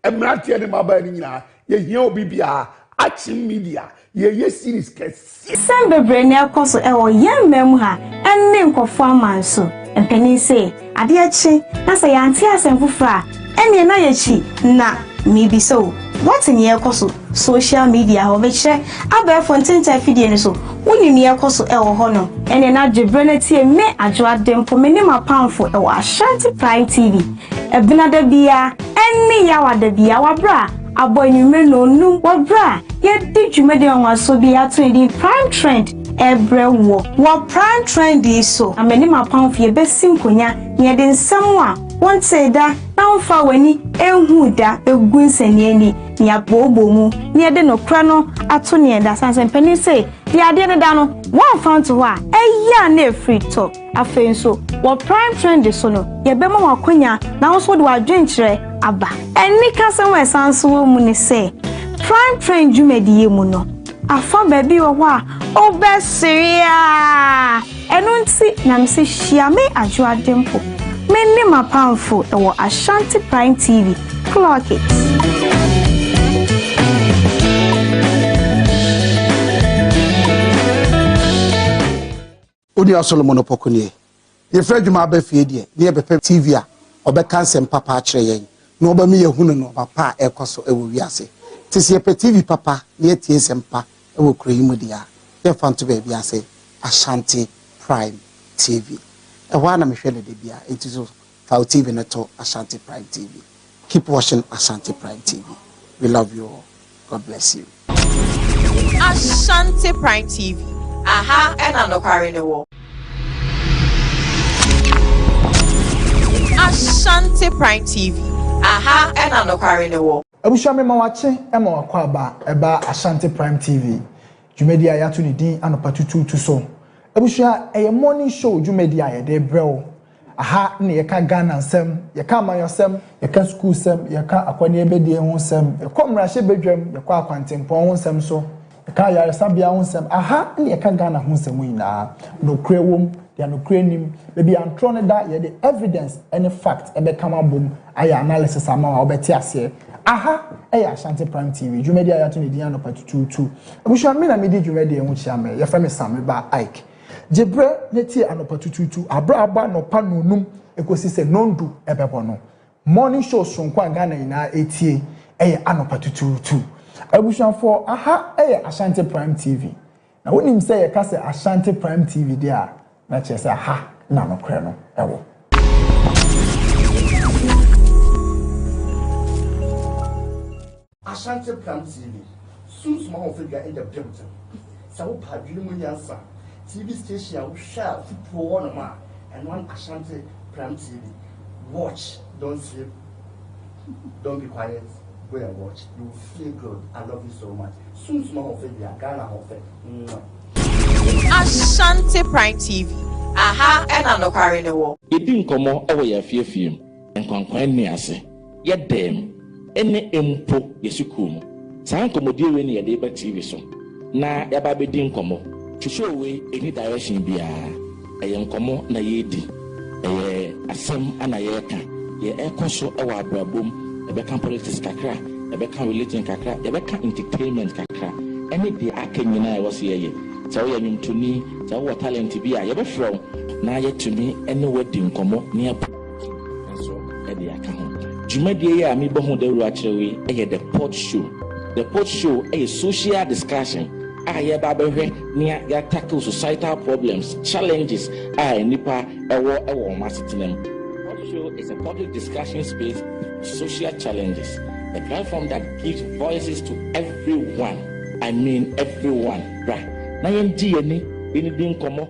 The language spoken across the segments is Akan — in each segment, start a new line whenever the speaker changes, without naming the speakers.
emrate ne maba ni nyina ye hia obi bia action media ye series kesi
Sembebre ne akoso e wo yemmam ha enne nkofo amanso empani se ade achi na se yanti asemfufra enne na yachi na mibi so what in ye koso social media ho be kire aba fontinta fidie ni so woni ne akoso e wo ho no enne na dwebre na tie me adwo adempo me ne mapamfo e wo Ashanti Prime TV ebina da bia enne yawa da bia wabra aboy ni me no num wabra ye di dwumede onwaso bia to di prime trend ebre wo prime trend so ameni mapamfo ye besim konya ye de nsam a won say da na wonfa wani enhu da egu nsani ani ni abobo mu ni de no kra no ato ne da sanse pani say di ade ne da no won fa to wa eya na free talk afen so wo prime trend so no ye be ma wakonya na wo so de wadwenkire aba eni kasem we sanso wo mu ni say prime trend jumediye mu no afa baby wo wa obesiria enunti na mse hia me adwo adempo me ne mapamfo e wo Ashanti Prime TV clock it
Odi Solomon Opokunie ye fredwuma ba fie die ne bepe TV a obeka nsem papa akire yen na oba me yehunu no papa ekoso ewo wiase tisi pe TV papa ne tie sempa ewo kroyimu dia ye fanto ba biase Ashanti Prime TV e wa na mehwe le de bia entiso fa TV na to Ashanti Prime TV. Keep watching Ashanti Prime TV. We love you all. God bless you.
Ashanti Prime TV. Aha, and I'm not carrying the war. Ashanti Prime TV. Aha, and I'm not carrying the war.
Abusha me mawache ema wakwaba eba Ashanti Prime TV. Jumedi ayatu ni din anopa tutu so. Abusha eye morning show jumedi ayede breo. Aha ne yeka Ghana nsem, yeka amayosem, yeka school sem, yeka akwani ebedie ho nsem, yeka mrahye bedwam, yeka akwantempon ho nsem so. Yeka yaresabia ho nsem. Aha ne yeka Ghana ho nsem nyina. No kre wom, dia no kre nim, baby antro ne da ye the evidence any fact ebe kama bom aya analysis ama wa obeti ase. Aha eya Ashanti Prime TV. Jumedi ayato ne dia no patututu. Abusha me na me di jumedi ho chia me. Ye fa me Sam ba Ike. Jebre neti anopa tututu abra aba no pa nonum ekosi se nondu ebebo no morning show sonkwa Ghana ina etie eye anopa tututu abushafo aha eye Ashanti Prime TV na wonim se ye ka se Ashanti Prime TV dia na che se aha na no kre no ewo
Ashanti Prime TV soon small figure in the building so pa dwunu mu yansa TV station we share football one man and one Ashanti Prime TV. Watch, don't sleep, don't be quiet, go and watch. You will feel good. I love you so much. Soon small of it, Ghana of it.
Ashanti Prime TV. Aha, and I'm not carrying the war.
It didn't come out over your fear film and conquering me as yet them any empo yesukum. San commodity when you're able TV so. Na yababe didn't come out. To show away any direction be a young commo na yedi a sam and a yeka ye echo our brabum a become politics kakra a become religion kakra a become entertainment kakra any day I can I was here tell you to me tell what talent to be a yebe from now yet to me any wedding commo near and so at the account Jumedia me bohon de ruachewe the port show a social discussion. I near ya tackle societal problems, challenges. Nipa ewo masitinem. What show is a public discussion space for social challenges. A platform that gives voices to everyone. I mean everyone. Right. Na yendi any din komo.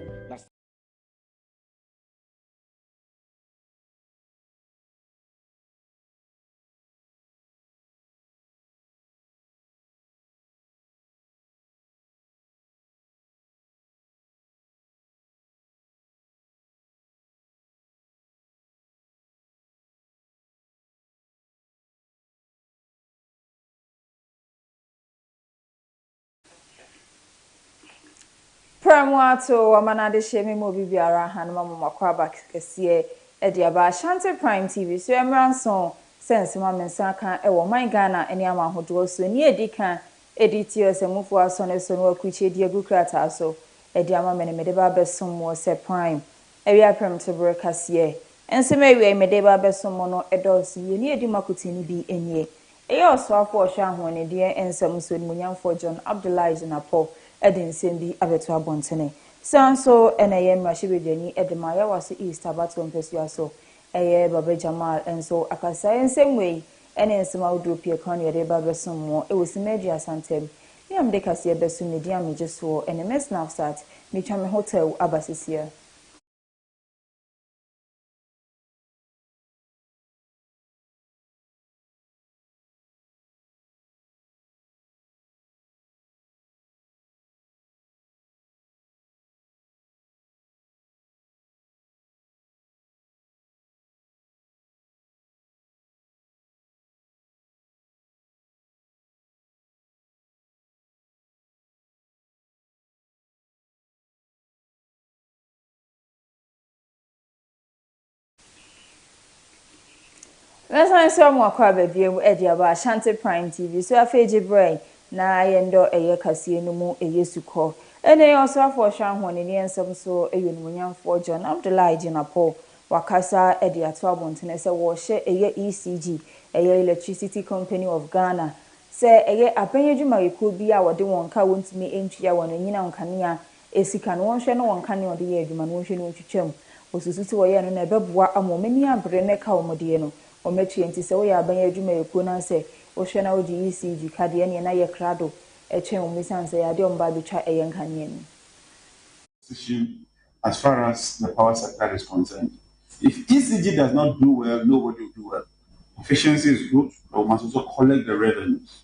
Premotobre wamanade shemi mo bibiara hanuma mo makwaba kese e dia ba Ashanti Prime TV so emranson sense ma mensa kan ewo man Ghana ene ama hodo so ni edi kan editio semufo asone so no akuche di agukrata so edi ama mene mede ba besom mo se prime ewia Premotobre Kaseɛ ense mewie mede ba besom mo no edos ye ni edi makotini bi enye eye osoafo ohwa ahone de ensem so ni munyamfo John Abdullahi Jinapo edensem bi abeto abontene sanso eneye mrashibedani edemaya wase East abato mpesua so eye Baba Jamal enso akasa ensem wei ene ensem awdo pie kan ye de ba besom mo ewosimedi asantem ni amde Kaseɛ besom ne dia mejeso ene mesnafsat ni chame hotel abasisia. Let's answer more kwaba biem ediaba Ashanti Prime TV so afeji brain na yendo eye Kaseɛ no mu eye suko ene also afo hwan hone ne ensem so eyenumunyamfo John Abdullahi Jinapo wakasa edi ato abontene se wo hye eye ECG eye Electricity Company of Ghana se eye apanyeadwuma yeko bi a wode wonka wontumi entwia wono nyina nkanea esika no wonhwe no wonka ne ode ye adwuma no wonhwe no ntwitwam osusuti wo ye no na ebeboa amomani abre ne ka omode no ometwenti se wo ya abanya adwuma ekuo na se wo hwe na wo di ECG kade ne na ye krado etwen wo misanse ya de omba betwa eyenkane ni.
As far as the power sector is concerned, if ECG does not do well, nobody will do well. Efficiency is good, but we must also collect the revenues.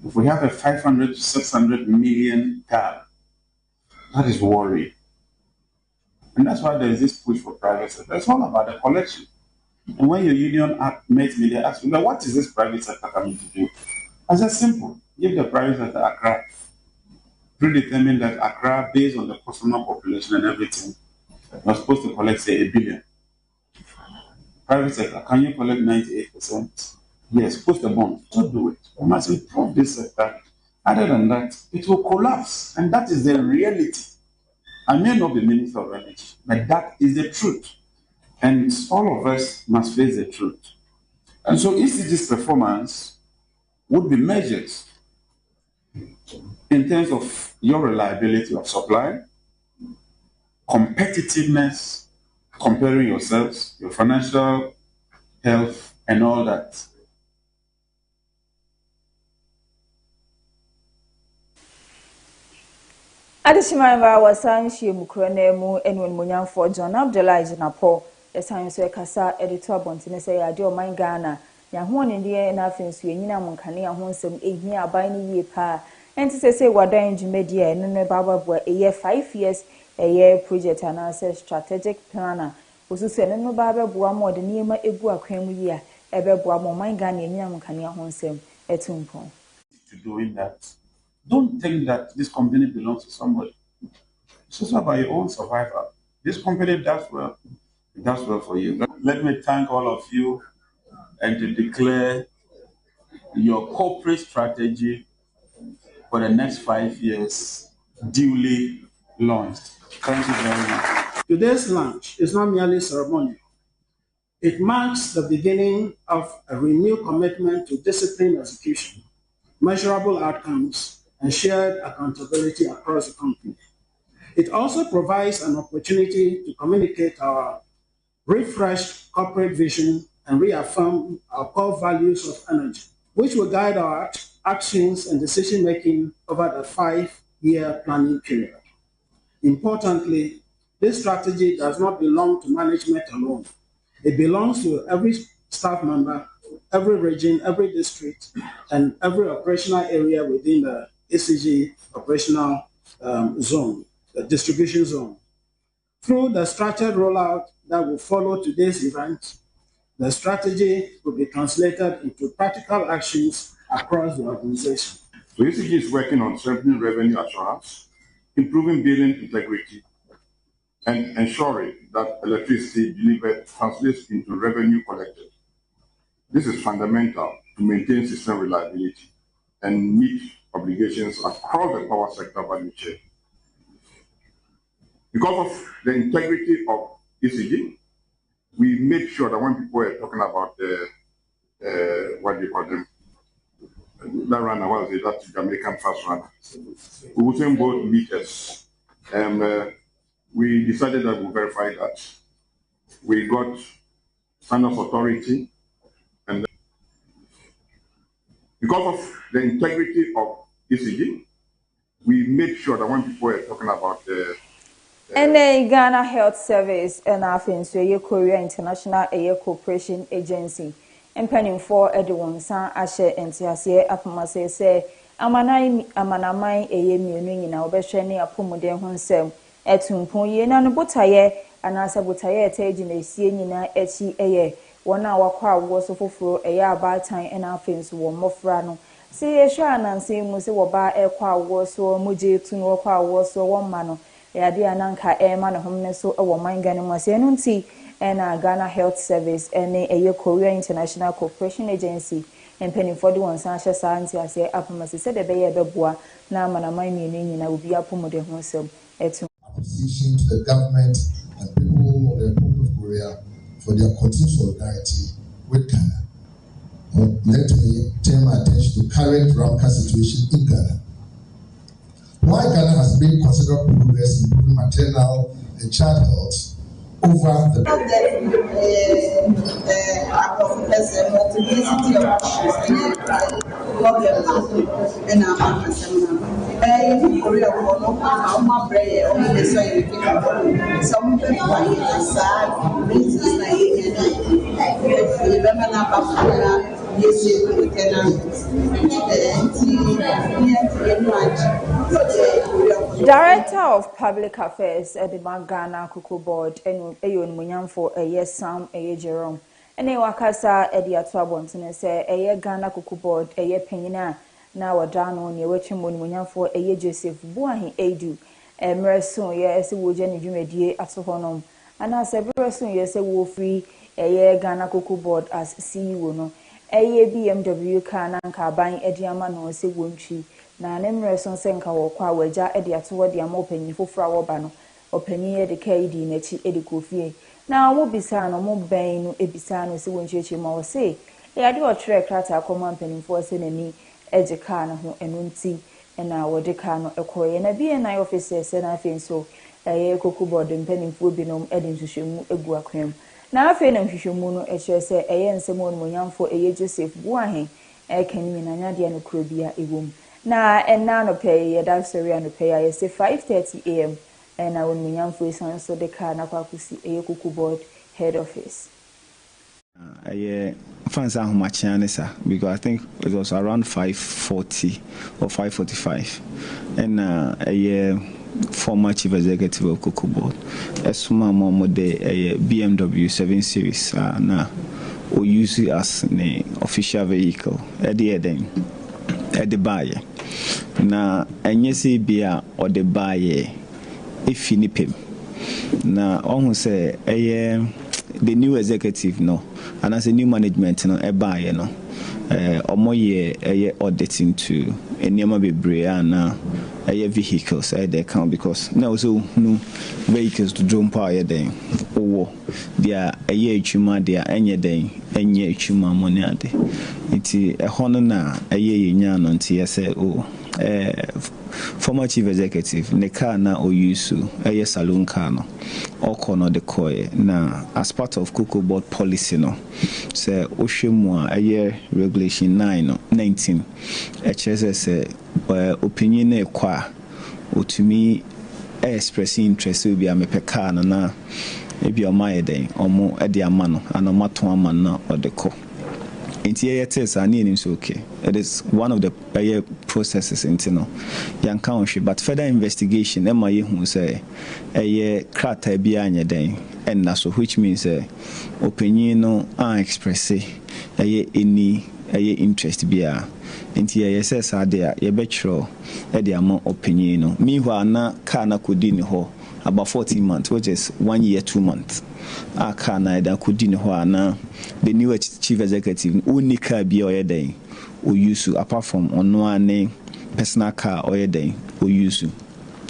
If we have a 500 to 600 million tab, that is worry. And that's why there is this push for private sector. It's all about the collection. And when your union makes me, they ask me, what is this private sector coming to do? I said, simple. Give the private sector Accra. Predetermine that Accra, based on the customer population and everything, you're supposed to collect, say, 1 billion. Private sector, can you collect 98%? Yes, post the bond. Don't do it. We must improve this sector. Other than that, it will collapse. And that is the reality. I may not be Minister of Energy, but that is the truth. And all of us must face the truth. And so ECG's performance would be measured in terms of your reliability of supply, competitiveness, comparing yourselves, your financial health, and all that.
Adishimaiva wasan hye mukro na mu enwen munyamfo John Abdullahi Jinapo esan so ekasa editor abontene se ya de oman Ghana ya ho ne de na afensu enyina munkane ya ho nsem ehia aban ni yie pa enti se wadan dwumadi a eno ne bababua eye 5 years eye project anase strategic planner osusu eno no bababua mo de niema egu akwan mu yie a ebebua mo oman Ghana enyina munkane ya ho nsem etumpon
to doing that. Don't think that this company belongs to somebody. It's also about your own survival. This company does well. It does well for you. Let me thank all of you and to declare your corporate strategy for the next 5 years duly launched. Thank you very much.
Today's launch is not merely ceremonial. It marks the beginning of a renewed commitment to disciplined execution, measurable outcomes, and shared accountability across the company. It also provides an opportunity to communicate our refreshed corporate vision and reaffirm our core values of energy, which will guide our actions and decision-making over the 5-year planning period. Importantly, this strategy does not belong to management alone. It belongs to every staff member, every region, every district, and every operational area within the ECG operational zone, the distribution zone. Through the structured rollout that will follow today's event, the strategy will be translated into practical actions across the organization.
So ECG is working on strengthening revenue assurance, improving billing integrity, and ensuring that electricity delivered translates into revenue collected. This is fundamental to maintain system reliability and meet obligations across the power sector value chain. Because of the integrity of ECG, we made sure that when people were talking about the, what do you call them, that runner, what was it, that Jamaican fast runner, we would send both meters. And we decided that we'll verify that. We got standards authority, and because of the integrity of ECG, we made sure that when people were talking about the
Ghana Health Service and Afenso Korea International Air Cooperation Agency and for Edwin San Ashe and Tiasie Apamase say Amanamai Eye Muni na Obeshani Apumude Honsem Etumpon ye na no botaye anasa botaye tejine sie nyina echi eye wona wakwa wo so foforo eye abatan and Afenso wo mofra no se ye hwa nanse mu se wo ba ekwa wo so muje tu no kwa wo so wo ma no yade ananka ema no homne so ewo mangane mu ase enu nti na Ghana Health Service ene eye Korea International Cooperation Agency empeni for the one san hyesa anti ase apamase se de be ye beboa na amanaman mienu nyina obi apomode ho sem etu
appreciation to the government and people of the Republic of Korea for their continued solidarity with Ghana. Let me turn my attention to current rampant situation in Ghana. While Ghana has made considerable progress in improving maternal and child health over the
Director of Public Affairs at the Ghana Cocoa Board and Ayon Munyamfo Sam Jerome. And Wakasa Eddie Atwabonton say Ghana Cocoa Board Penina now a down on your watching Munyamfo Joseph Buahi Edu Merson yes Wujani Jumedie at Honum and as a person yes a war free Ghana Cocoa Board as CEO no BMW Kananka buying Ediama no se wunchi na Nemreson Senka or Kwa Waja Edia toward the Amopen for Bano or Penny de Kaidi Nechi Edicofie. Now mo bisano mo bain ebisano se wunchi ma say. I do a track rata command penny for seneni Ejekana who enunti and our decano a coy and a BNI officers and I think so a cocoa board and penny for binom edin to shimu eguaquem. Now I feel and Fishomuno say a yen Simon Moyam for a Joseph Buahi, a can mean Nadia no Crubia a womb. Now and now no pay a dance no pay I say 5:30 a.m. and I will mean for son so the car Napakusi a cuckoo board head office.
Fans are much because I think it was around 5:40 or 5:45 and a former chief executive of Cocoa Board. Esuma Momo de BMW 7 Series na o use it as an official vehicle at the buyer. Na enyesi bia or the buyer if you nip him. Na on say the new executive no and as a new management no e buyer no omoye auditing to enyama bebre na vehicles they count because now so no vehicles to drone power then oh dia chuma dia enye chuma money ade nti hono na nya no nti say former chief executive ne car na oyusu saloon car no okono de koye na as part of Cocoa Board policy no say ohwemu regulation 19 say opinion na kwa otumi express interest obi amepe car na ebi o maye den omo e de ama no anomato ama na odeko okay. It is one of the processes into young country, but further investigation, who say a crata behind den and so which means opinion no express any interest be into says are there ye betro the amount opinion. Meanwhile na kana kudini ho about 14 months, which is 1 year, 2 months. I can't either could you know the new chief executive only car be or day or use apart from on one personal car or day or use.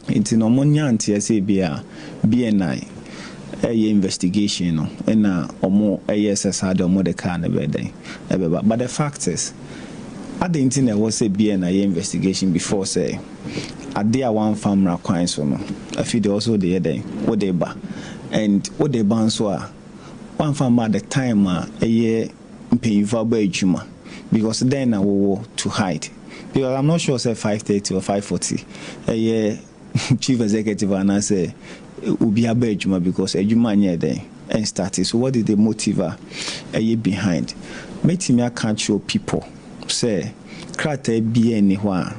It's no money until I say BNI. A investigation and more ASS or more the car but the fact is I didn't think there was a BNI investigation before say I did one farm requires for no I feel also the day what they ba and what they ban so one farm at the time a year paying for juma because then I will to hide because I'm not sure say 530 or 540 a year chief executive and I say will be a bedjuma because a human year day and started. So what is the motive a year behind? Make me can't show people say crate be anywhere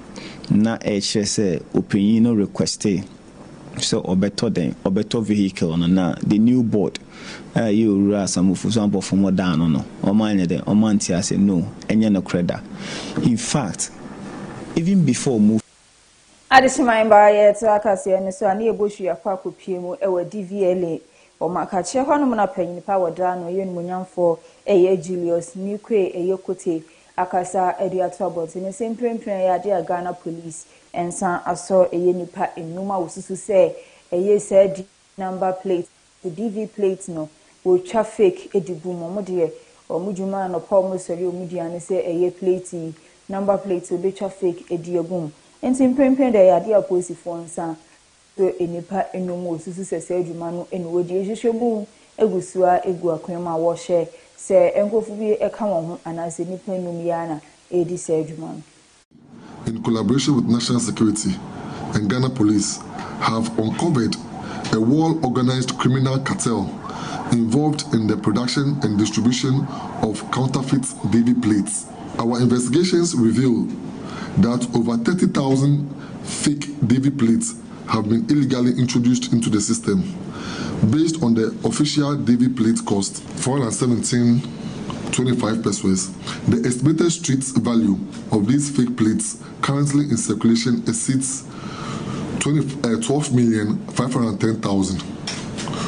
na say opinion request so obeto then obeto vehicle na the new board you ras some for example for more down no or man there or man say no any no credit. In fact, even before move
Adesiman baye to akase ne so ani eboshu yakwa kopie mu ewa DVLA o makache hwanu na panyin pa wada no ye nmunyamfo eye Julius Nikwe eye Kote akasa edi atobot ne semprempren ya de Ghana police ensan aso eye nipa enuma wosusu se eye said number plate the DV plate no wo twa fake edibu mo de o mujuma no pa mo sori o mudia ne se eye plate number plate o be twa fake ediegum enti mpempen de yade aposifo nsa to enipa enum osusu sese adwuma no eni wodi ehwehwemu egusua egu akwema wo hye se enkofu bi eka won ho anase nipa enum yana edi se adwuma no.
In collaboration with National Security and Ghana Police have uncovered a well-organized criminal cartel involved in the production and distribution of counterfeit DV plates. Our investigations reveal that over 30,000 fake DV plates have been illegally introduced into the system. Based on the official DV plate cost, 417.25 pesos, the estimated street value of these fake plates currently in circulation exceeds 12,510,000.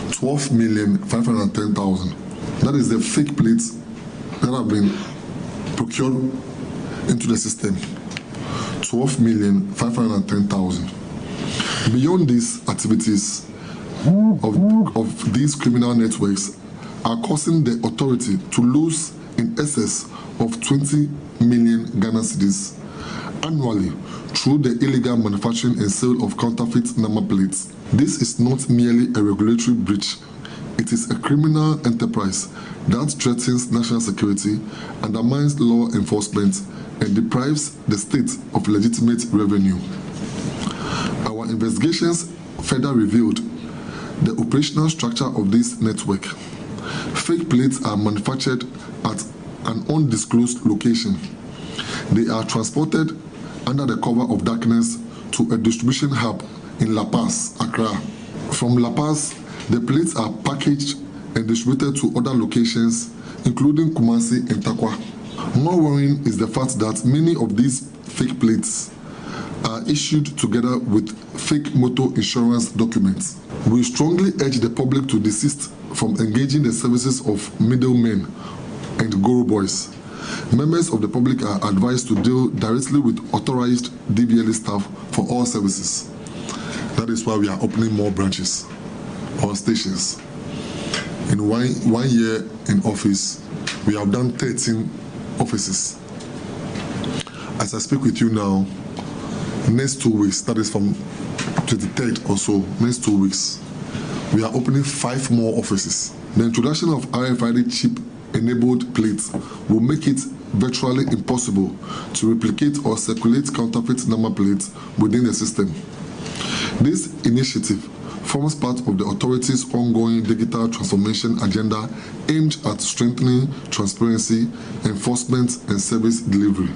12,510,000. That is the fake plates that have been procured into the system. 12,510,000. Beyond these activities of these criminal networks are causing the authority to lose in excess of 20 million Ghana cedis annually through the illegal manufacturing and sale of counterfeit number plates. This is not merely a regulatory breach. It is a criminal enterprise that threatens national security, undermines law enforcement, and deprives the state of legitimate revenue. Our investigations further revealed the operational structure of this network. Fake plates are manufactured at an undisclosed location. They are transported under the cover of darkness to a distribution hub in La Paz, Accra. From La Paz, the plates are packaged and distributed to other locations, including Kumasi and Takwa. More worrying is the fact that many of these fake plates are issued together with fake motor insurance documents. We strongly urge the public to desist from engaging the services of middlemen and guru boys. Members of the public are advised to deal directly with authorized DVLA staff for all services. That is why we are opening more branches or stations. In one year in office, we have done 13 offices. As I speak with you now, next 2 weeks, that is from 23rd or so, next 2 weeks, we are opening 5 more offices. The introduction of RFID chip-enabled plates will make it virtually impossible to replicate or circulate counterfeit number plates within the system. This initiative forms part of the authority's ongoing digital transformation agenda aimed at strengthening transparency, enforcement, and service delivery.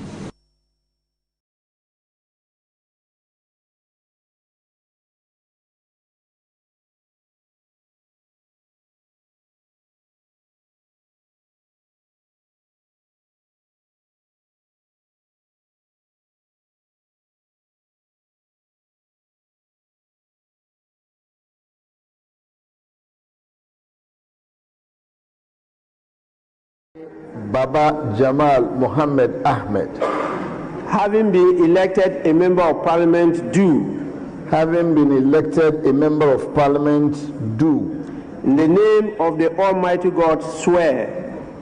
Baba Jamal Mohammed Ahmed.
Having been elected a member of parliament, do.
Having been elected a member of parliament, do.
In the name of the Almighty God, swear.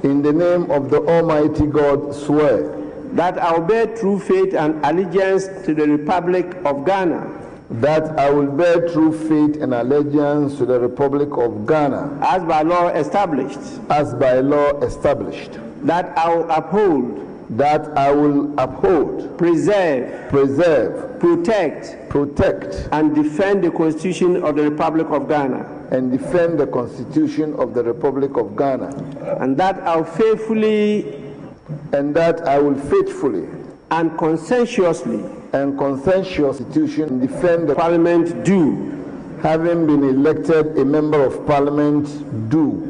In the name of the Almighty God, swear.
That I will bear true faith and allegiance to the Republic of Ghana.
That I will bear true faith and allegiance to the Republic of Ghana.
As by law established.
As by law established.
That I will uphold.
That I will uphold.
Preserve.
Preserve.
Protect.
Protect.
And defend the Constitution of the Republic of Ghana.
And defend the Constitution of the Republic of Ghana.
And that I will faithfully.
And that I will faithfully.
And conscientiously.
And conscientiously defend the
Parliament, do.
Having been elected a member of Parliament, do.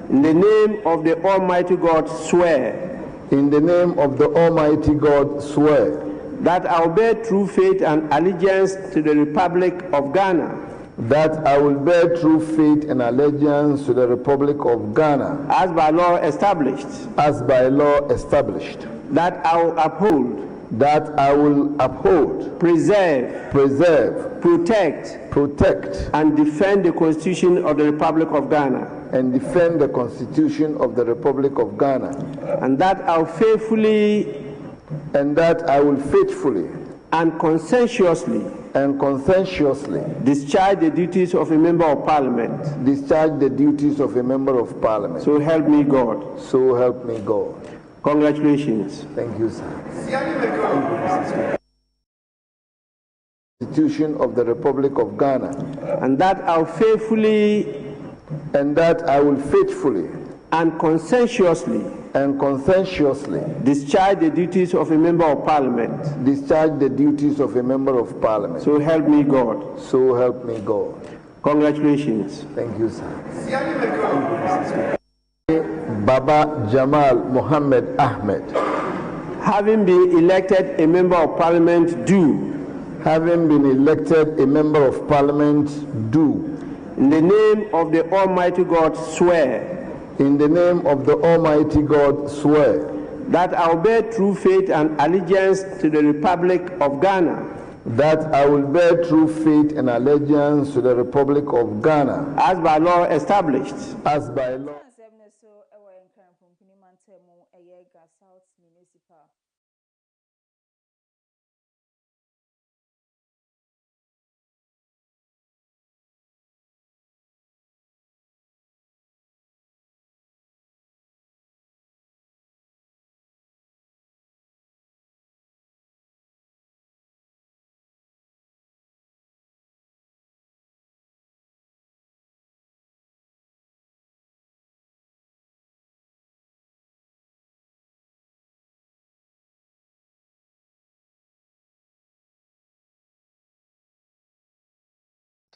In the name of the Almighty God, swear.
In the name of the Almighty God, swear.
That I will bear true faith and allegiance to the Republic of Ghana.
That I will bear true faith and allegiance to the Republic of Ghana.
As by law established.
As by law established.
That I will uphold.
That I will uphold.
Preserve.
Preserve.
Protect.
Protect.
And defend the Constitution of the Republic of Ghana.
And defend the Constitution of the Republic of Ghana.
And that I will faithfully.
And that I will faithfully.
And conscientiously.
And conscientiously.
Discharge the duties of a member of Parliament.
Discharge the duties of a member of Parliament.
So help me God.
So help me God.
Congratulations.
Thank you, sir. Constitution of the Republic of Ghana.
And that I will faithfully.
And that I will faithfully.
And conscientiously.
And conscientiously.
Discharge the duties of a member of Parliament.
Discharge the duties of a member of Parliament.
So help me God.
So help me God.
Congratulations.
Thank you, sir. Baba Jamal Mohammed Ahmed.
Having been elected a member of Parliament, do.
Having been elected a member of Parliament, do.
In the name of the Almighty God, swear.
In the name of the Almighty God, swear.
That I will bear true faith and allegiance to the Republic of Ghana.
That I will bear true faith and allegiance to the Republic of Ghana.
As by law established.
As by law.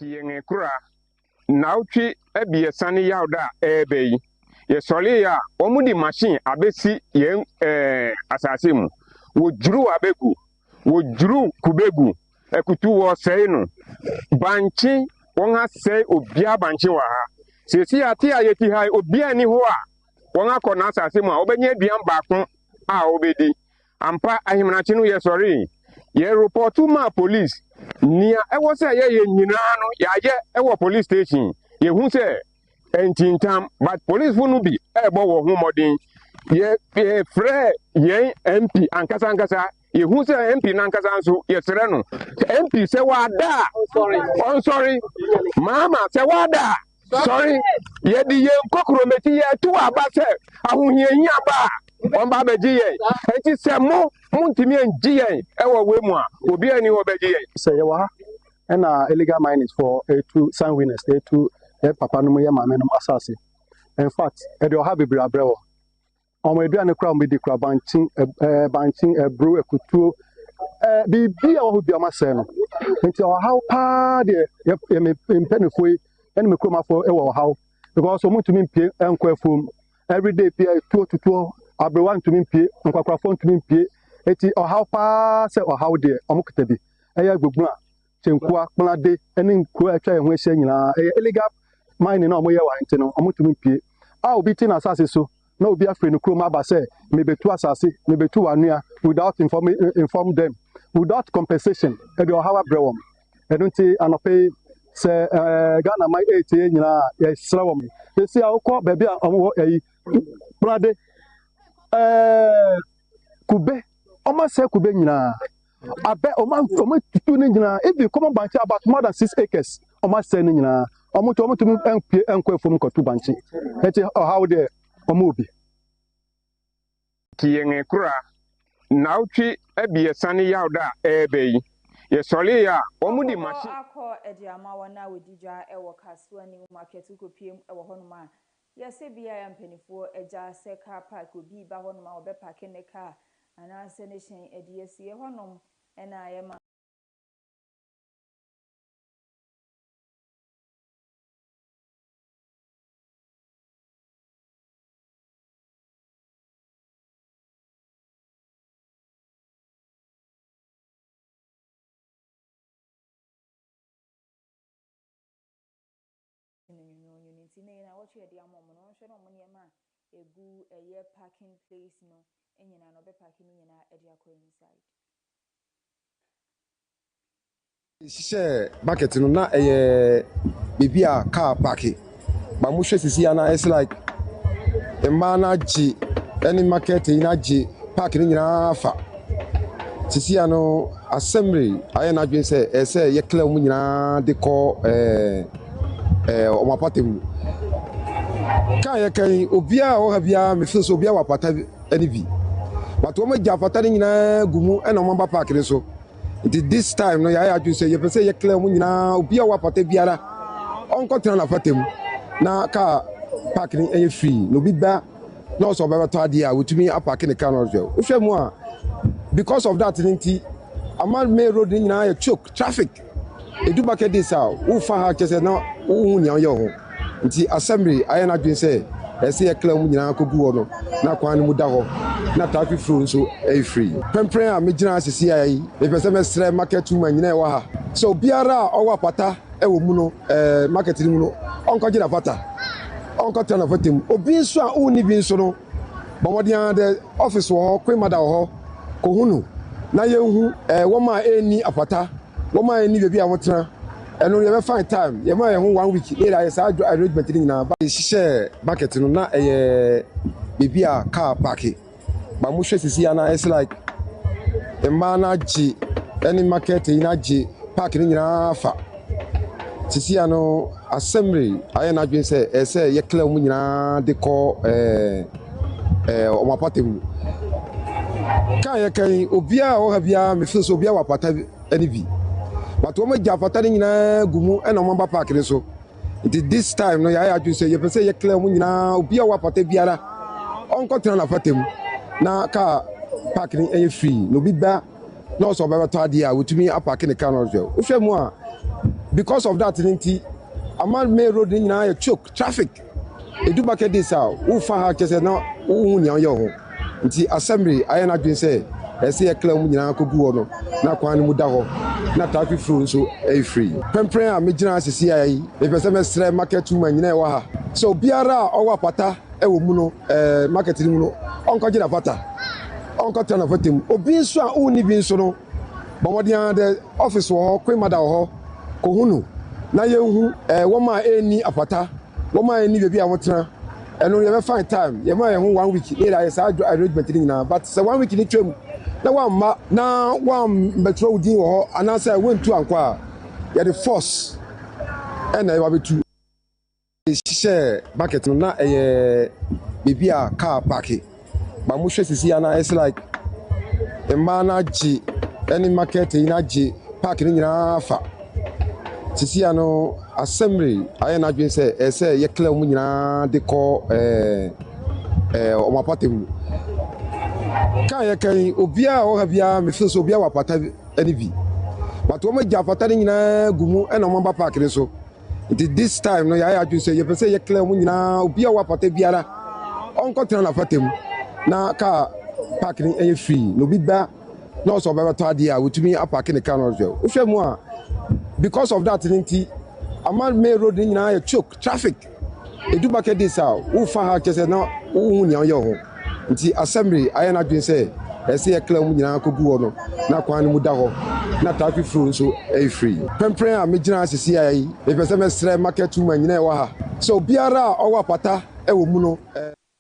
Yenge kura nauchi ebiesa ne yawda ebe yi yesole ya omudi machine abesi yen asase mu wojuru abegu wojuru kubegu ekutu wo sei no banchi won ha sei obia banchi wa ha sesi ate ayeti hai obia ni ho a won akọ na asase mu a obenya aduan baako a obedi ampa ahimnachi no yesore ye reportu ma police nia ewo se ye nyina no ya ye ewo police station ye hu se entintam but police fu bi ebo wo hu modin ye frɛ ye MP ankasa ye hu se MP na ankasa nso ye sere no MP se wada on sorry mama se wada sorry ye di ye kokrometi ye tu aba se ahohie hia ba on ba beji ye enti se mo ntimi enji ye ewo we mu a obi ani wo beji ye
se ye wa na illegal mining for to san winners to papa no ye mama no asase in fact e do ha bebre abrewo omo eduane kra mo di kra banchin bro ekutuo bibi a wo bi amase no enti o how pa de ye me mpenefoi ene me kromafo e wo how because o mutumi mpie enko afom every day pia tuo abrewa ntumi mpie nkwakrafo ntumi mpie eti o how pa se o how de omo ketabi eya gbogbo a chenkua kplade ene nko atwa ehwe hye nyina illegal mining na omo ye wa nti no omo tumi mpie a obi ti na asase so na obi afre no krom aba say me betu asase me betu wanua without inform them without compensation e dey how abrewom e don't anope say Ghana my 8 nyina ye srawom they say akọ baby a omo eyi brade kube oma say kube nyina abe oma tutu ni nyina if you come banchi about more than 6 acres oma say ni nyina omo to enko efom kotu banchi eti how there omo obi
kiyenge kura nautwi ebiesa ne yawda ebeyi ye sole ya omudi machine
akọ ediama wana wedidwa ewo kaso ani market ko piem ewo honoma yese bia ya mpanifo eja se car park obi ba honoma obe park ne car ana se ne hyen ediesie honom ena ayema na what you dey amom no hwe no mo niema egu eye parking place no enyina no be parking nyina e dey akọ inside
share market no na bibia car parking ba mo hwe sisi ana it's like a man ji any market ina ji parking nyina fa sisi ano assembly aye na dwen say ye clear mu nyina de ko o mapatem kan ye kan obia o ha bia me feel so obia wa pata ani bi but o ma ja pata ni nyina gumu e na o ma park ni so this time no ya dwen say ye pese ye clear mu nyina obia wa pata biara on ko tena na patem na ka park ni e free no bi ba na so ba to ade a wotumi apark ni car no so o hwe mu a because of that ninti aman main road ni nyina ye choke traffic edu market this out wo fa ha kese na wo nya yo ho nti assembly aye na dwen say ese ye clear mu nyina ko gu no na kwan mu da ho na traffic flow so e free pempre a me gina asisi ayi e pese me stre market mu nyina e wa ha so biara owa pata e wo mu no market ni mu no onko gina pata onko tena fatem obi nso a uni bi nso no bomodian the office wo kwemada ho ko hunu na ye hu wo ma eni apata wo ma eni bebi a wotena eno ye be fine time ye ma ye hu 1 week era ye sa arrangement ni na ba share market no na bebi a car parking ba mo hwe sisi ana it's like a man ji any market ina ji park ni nyina fa sisi ano assembly aye na dwen say ye clear mu nyina de ko o mapatem kan ye kan obia o ha bia me feel so obia wa pata ani bi but o ma ja pata ni nyina gumu e na o ma park ni so this time no ya dwen say ye pese ye clear mu nyina obia wa pata biara on ko tena na patem na ka park ni e free no bi ba na so ba to ade a wotumi apark ni car no so o hwe mu a because of that ninti aman main road ni nyina ye choke traffic edu market this out wo fa ha kese na wo nya yo ho nti assembly aye na dwen say ese ye clear mu nyina ko gu no na kwan mu da ho na traffic flow so e free pempre a me gina asisi ayi e pese me stre market mu nyina e wa ha so biara owa pata e wo mu no market ni mu no onko gina pata onko tena fatem obi nso a uni bi nso no bomodian the office wo kwemada ho ko hunu na ye hu wo ma eni apata wo ma eni bebi a wotena eno ye be fine time ye ma ye hu 1 week era ye sa arrangement ni na but say 1 week ni twem na wa ma na wa metro din wo ana say wontu ankwa ye the force na ye wa betu share market no na bebi a car parking ba mo hwe sisi ana it's like a man ji any market ina ji park ni nyina fa sisi ano assembly aye na dwen say ese ye clear mu nyina de ko o mapatem kan ye kan obia o ha bia me feel so obia wa pata ani bi but o ma ja pata ni nyina gumu e na o ma park ni so this time no ya dwen say ye pese ye clear mu nyina obia wa pata biara onko tena na fatem na ka park ni e free no bi ba na so ba to ade a wotumi apark ni car no so o hwe mu a because of that ninti aman main road ni nyina ye choke traffic edu market days who fa ha kyese na wo nya ye ho nti assembly aye na dwen say ese ye kla mu nyina ko gu no na kwan mu da ho na traffic flow nso e free pempren a me gina asisi ayi e pese me stre market mu nyina e wa ha so biara owa pata e wo mu no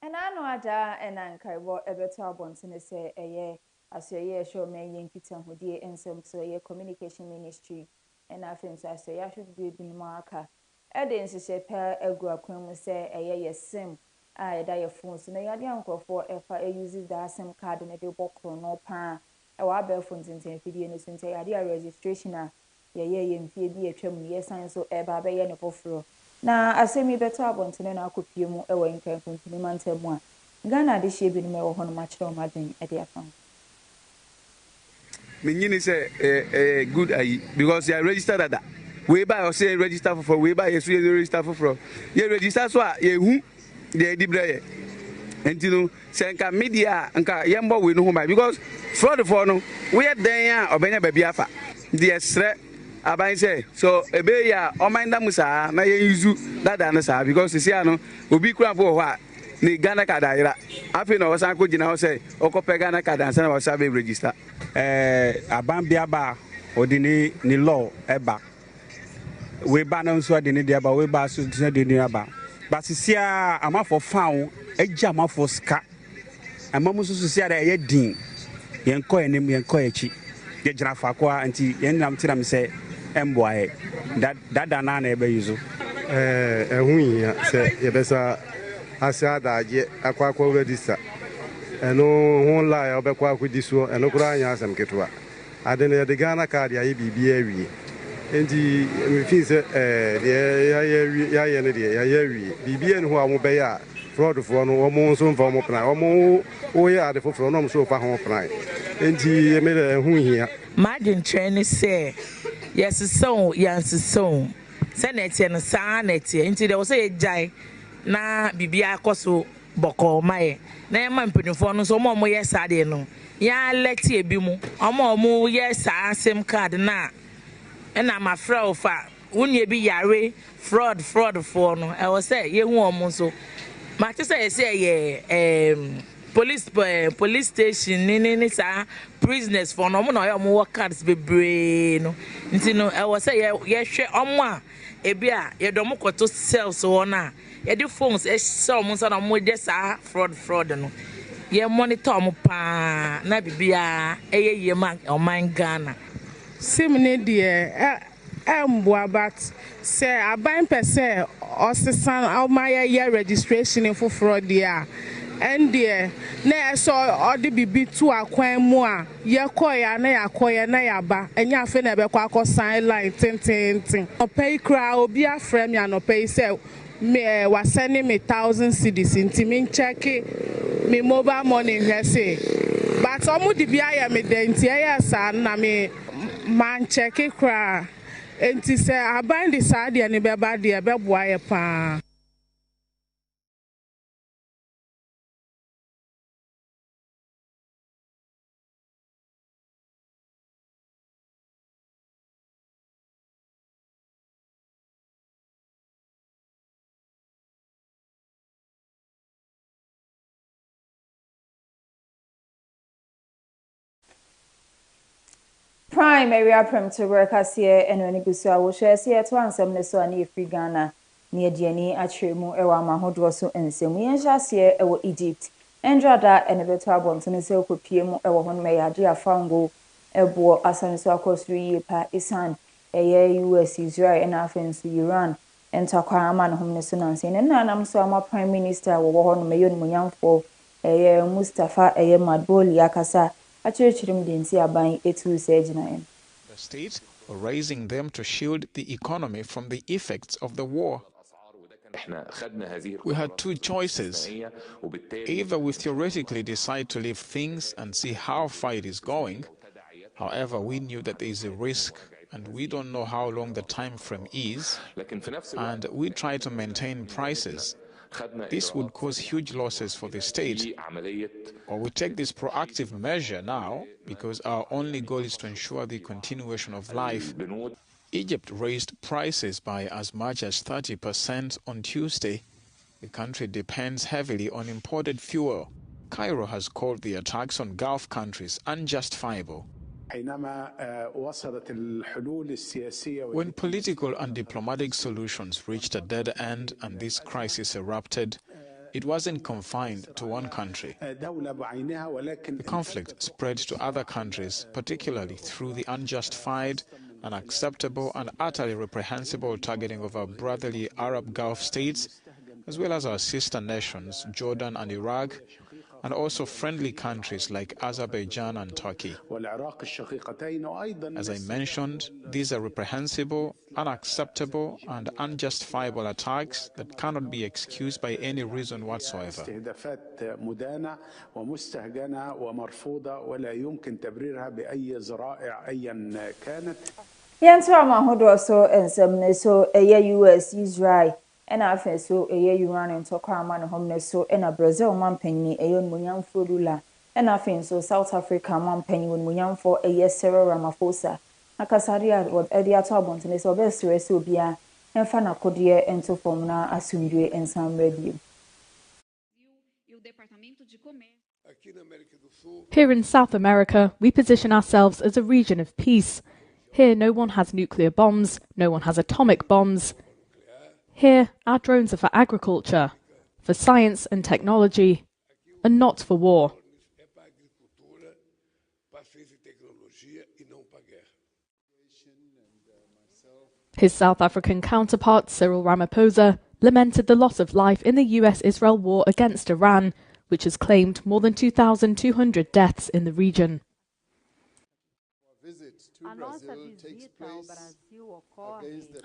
enano aja enankarbo ebeto abontene se eye asoye show me yenkita hodie ensem so ye communication ministry ena afem so asoye ahwebe bi no aka ede nsese pa egu akwan mu se eye yesem a eda ye phone so na yade ankrofo efa use that sim card na de bokro no pa e wa be phone tintin fidie no so ntia yade registration a ye mfie bi atwam ye san so e ba be ye ne foforo na asemi beto abontene na akopie mu e wa nkan kontini mantemu a Ghana de shey bi no me wo hono ma kire o maden e de afam
menyini say good because you are registered at that we buy or say register for we buy you register for you register so you hu the dibre entino say nka media nka yembo we no ho because fraud for no we den a obenya ba biafa the esre aban say so ebe ya o minda musa na ye use dada no sa because see ano obi kura for ho a ni Ghana card ayira afi na wasan ko gina ho say okope Ghana card ansa na wasa be register aban biaba odini ni law eba we ba na nso adini de aba we ba so de ni aba but sia amafo fawo eja amafo ska amamu so sia da ye din yenko enim yenko echi ye gina fa kwa anti yenam tiram se emboae dada na na ebe yuzo
ehun ya se ye besa asa da je akwa register eno ho la ya obekwa akudi so eno kura anya asem ketwa adene de Ghana card ya bibia awie enti me fin se de ya ye ne de ya awie bibia ne ho amu be ya fraud for no omo so mfa omo plan omo o ya de foforo no so fa ho plan enti me de hu hia
madin train say yes so se na tie no sa na tie enti de wo say jai na bibia akoso boko mae na ema mpinifo no so omo ye sade no ya leti ebi mu omo ye sa sim card na na ma fra ofa woni ebi yare fraud for no e wo say ye hu omo so ma te say ye police station ni sa prisoners for no omo na omo work cards bebre no nti no e wo say ye hwe omo a ebi a ye do mo koto cells wo na ye di phones so mo so na mo de sa fraud no ye monitor mo pa na bibia ye ma oman Ghana
sim ne de emboa but say aban pese osesan almaya ye registration for fraud dia and there na so odi bibi tu akwan mu a ye koya na yakoya na yaba enya afi na be kwa akosan line tintintin opay kra obi afrɛ me anopay say me wasene me 1,000 cedis nti me check me mobile money hwe say but omu di bia ya me de nti ya sa na me man check kra enti say aban di sa de ne be ba de be boa ye pa
Prime area Premotobre Kaseɛ eno ani gusu a wo hwɛ se to ansɛm ne so ani efri Ghana ne adiani atwemu ewa amahodo so ensɛm yɛn hyase ewo Egypt endrada ene beto abontene se okopie mu ewo hon me yade afango ebo asanso akosuru yie pa isan eye US Israel ena afenso Iran entakwa ama no hom ne so nanse ne nanam so ama prime minister wo hon me yonu munyamfo eye Mustafa eye Madboli akasa
The state are raising them to shield the economy from the effects of the war. We had two choices. Either we theoretically decide to leave things and see how far it is going. However, we knew that there is a risk and we don't know how long the time frame is, and we try to maintain prices. This would cause huge losses for the state. Or we take this proactive measure now because our only goal is to ensure the continuation of life. Egypt raised prices by as much as 30% on Tuesday The country depends heavily on imported fuel. Cairo has called the attacks on Gulf countries unjustifiable. When political and diplomatic solutions reached a dead end and this crisis erupted, it wasn't confined to one country. The conflict spread to other countries, particularly through the unjustified, unacceptable and utterly reprehensible targeting of our brotherly Arab Gulf states, as well as our sister nations, Jordan and Iraq, and also friendly countries like Azerbaijan and Turkey. As I mentioned, these are reprehensible, unacceptable, and unjustifiable attacks that cannot be excused by any reason whatsoever.
US, Israel, and I feel so Iran and Tokama and Home so and Brazil man penny a young Munyam Fudula, and I think so South Africa man penny when Munyam for a year Sarah Ramaphosa. Akasaria what Edia Tobont and is of best Resubia and Fana Kodia and to Formna Asundre and some radio.
Here in South America, we position ourselves as a region of peace. Here no one has nuclear bombs, no one has atomic bombs. Here, our drones are for agriculture, for science and technology, and not for war. His South African counterpart, Cyril Ramaphosa, lamented the loss of life in the US-Israel war against Iran, which has claimed more than 2,200 deaths in the region.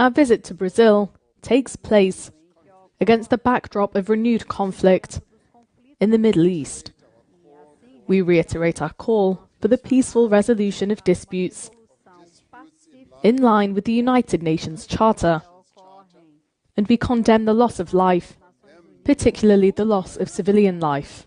Our visit to Brazil takes place against the backdrop of renewed conflict in the Middle East. We reiterate our call for the peaceful resolution of disputes in line with the United Nations Charter, and we condemn the loss of life, particularly the loss of civilian life.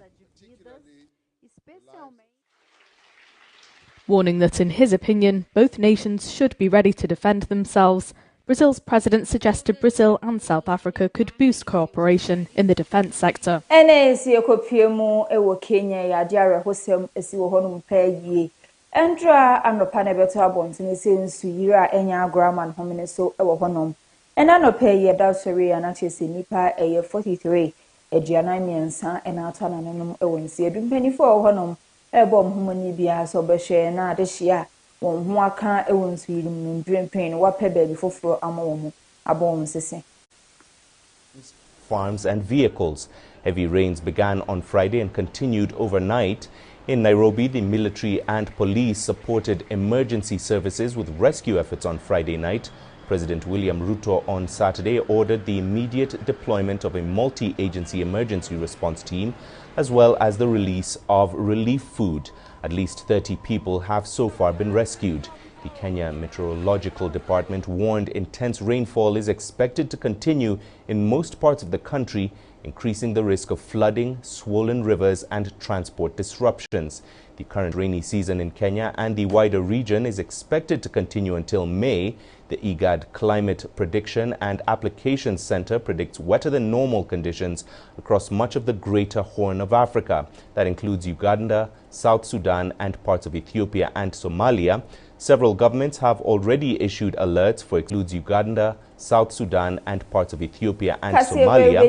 Warning that, in his opinion, both nations should be ready to defend themselves, Brazil's president suggested Brazil and South Africa could boost cooperation in the defense sector.
NAC Ekopiemu ewo Kenya ya diare hosem esiwo honum peyi. Endra anopa beto abontene se nsu yira enya agraman homene so ewo honum. Ena no peyi da sori ya na chese nipa 43 ediana miensa ena ato ananum ewo nsi edumpanifo ewo honum ebo mhomani bia so behwe na adehia won ho aka ewo nsu yirim ndrempen wape baby foforo amawo abom sese.
Farms and vehicles. Heavy rains began on Friday and continued overnight. In Nairobi, the military and police supported emergency services with rescue efforts on Friday night. President William Ruto on Saturday ordered the immediate deployment of a multi-agency emergency response team, as well as the release of relief food. At least 30 people have so far been rescued. The Kenya Meteorological Department warned intense rainfall is expected to continue in most parts of the country, increasing the risk of flooding, swollen rivers and transport disruptions. The current rainy season in Kenya and the wider region is expected to continue until May. The IGAD Climate Prediction and Applications Center predicts wetter than normal conditions across much of the greater Horn of Africa. That includes Uganda, South Sudan and parts of Ethiopia and Somalia. Several governments have already issued alerts for includes Uganda, South Sudan and parts of Ethiopia and Somalia.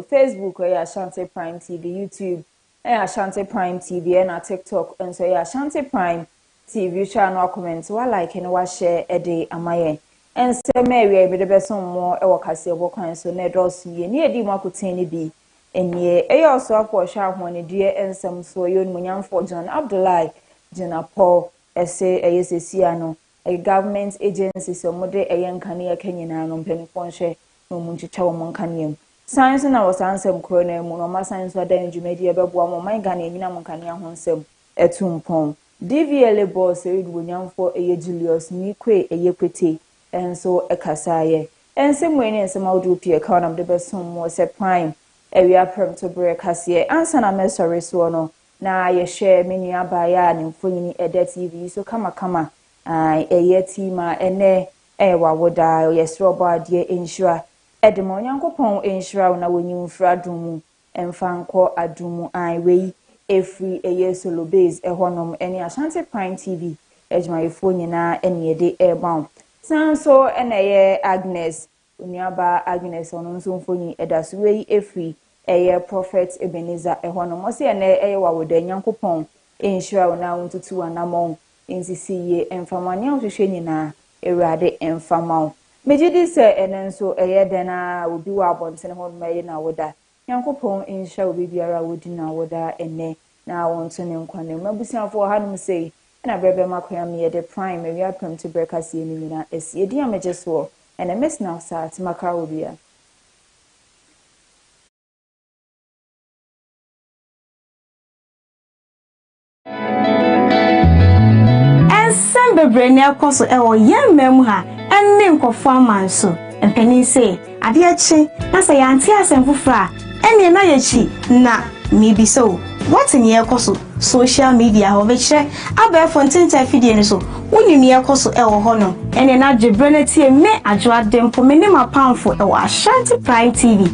Facebook, ASHANTI Prime TV, YouTube, ASHANTI Prime TV, and TikTok, and so ASHANTI Prime TV channel comments while like and what share a day amaye. And say Mary, be the best more a Kaseɛbɔ kwan so na dos ye near di makutini be. And ye a also for sharp when dear and some so yon munyam for John Abdullahi, Jana Paul, essay a SCano, a government agency so mode a young Kania Kenyan on penny ponche, no munchichaw monkanium. Science and our answer crone, monoma science were then media bebuamo, my Ghanaian Monkania honsem, a tomb pong. DVLA boss said William for a Julius Nikwe a yequity, and so a Kasaye. And some way in some Audupia account of the best home was a prime. Area Premotobre Kaseɛ answer na mesori so no na ye share many abaya and mfoni ede TV so kama eye team ene wa woda ye sroba de ensure Edemo Yankopon enhyira na wonyim fra dumu emfanko adumu an wei efri eye solo base ehonom eni Ashanti Prime TV ejmayefo nyina eni ede ebound sanso eye Agnes unuaba Agnes ononso mfoni edaso wei efri eye Prophet Ebenezer ehonom ose eye wawoda Yankopon enhyira na wontutu anamon ensisiye emfamane ohwehwe nyina ewrade emfamao Mejidi se enenso eye dena obi wa abonten ho maye na woda Yankopon insha obi biara wodi na woda ene na wonto ne nkwane mabusiafo hanum sei na brebe makoya me de prime we are Premotobre Kaseɛ ni nyina esi edi amejeso ene mesna sa timaka obia
Bebre ne akoso ewo yemmem ha enne nkofo amanso empani se ade achi na se yanti asemfufra enne na yachi na mibi so what in ye akoso social media ho be kire aba fontinta fidie ne so woni ne akoso ewo ho no enne na dwebre na tie me adwo adempo me ne mapamfo ewo Ashanti Prime TV